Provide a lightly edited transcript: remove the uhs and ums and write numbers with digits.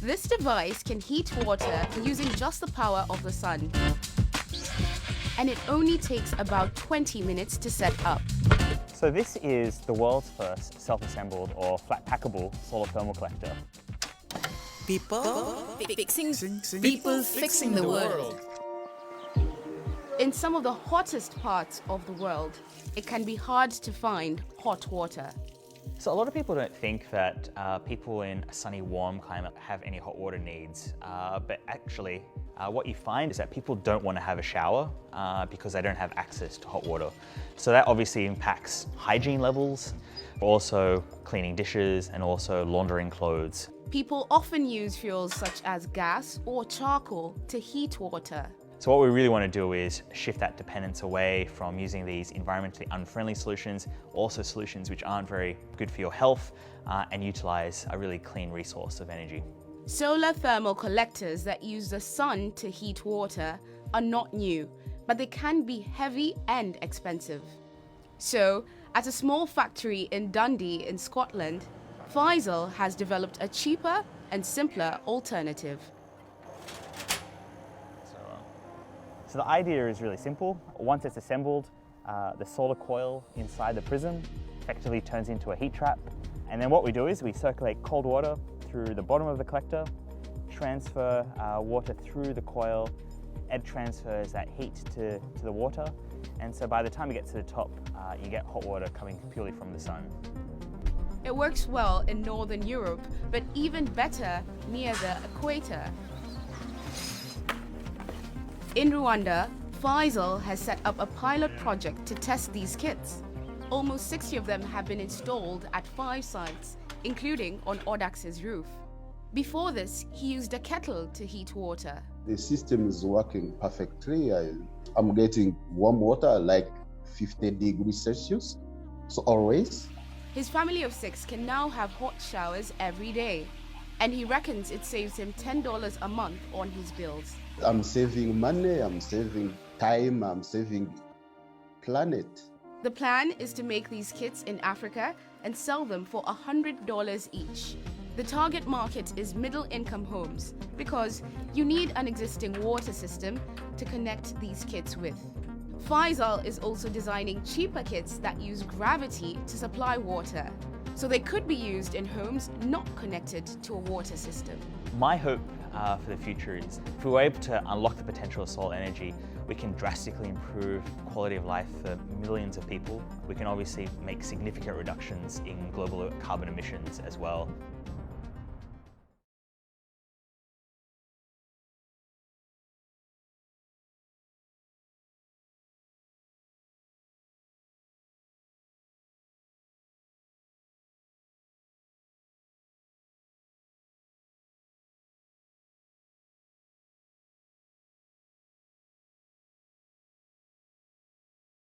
This device can heat water using just the power of the sun. And it only takes about 20 minutes to set up. So this is the world's first self-assembled or flat-packable solar thermal collector. People fixing the world. In some of the hottest parts of the world, it can be hard to find hot water. So a lot of people don't think that people in a sunny, warm climate have any hot water needs, but actually what you find is that people don't want to have a shower because they don't have access to hot water. So that obviously impacts hygiene levels, also cleaning dishes and also laundering clothes. People often use fuels such as gas or charcoal to heat water. So what we really want to do is shift that dependence away from using these environmentally unfriendly solutions, also solutions which aren't very good for your health, and utilize a really clean resource of energy. Solar thermal collectors that use the sun to heat water are not new, but they can be heavy and expensive. So, at a small factory in Dundee in Scotland, Faisal has developed a cheaper and simpler alternative. So the idea is really simple. Once it's assembled, the solar coil inside the prism effectively turns into a heat trap. And then what we do is we circulate cold water through the bottom of the collector, transfer water through the coil, and transfers that heat to the water. And so by the time you get to the top, you get hot water coming purely from the sun. It works well in Northern Europe, but even better near the equator. In Rwanda, Faisal has set up a pilot project to test these kits. Almost 60 of them have been installed at 5 sites, including on Audax's roof. Before this, he used a kettle to heat water. The system is working perfectly. I'm getting warm water like 50 degrees Celsius, so always. His family of 6 can now have hot showers every day, and he reckons it saves him $10 a month on his bills. I'm saving money, I'm saving time, I'm saving planet. The plan is to make these kits in Africa and sell them for $100 each. The target market is middle-income homes because you need an existing water system to connect these kits with. Faisal is also designing cheaper kits that use gravity to supply water, so they could be used in homes not connected to a water system. My hope for the future is if we were able to unlock the potential of solar energy, we can drastically improve quality of life for millions of people. We can obviously make significant reductions in global carbon emissions as well.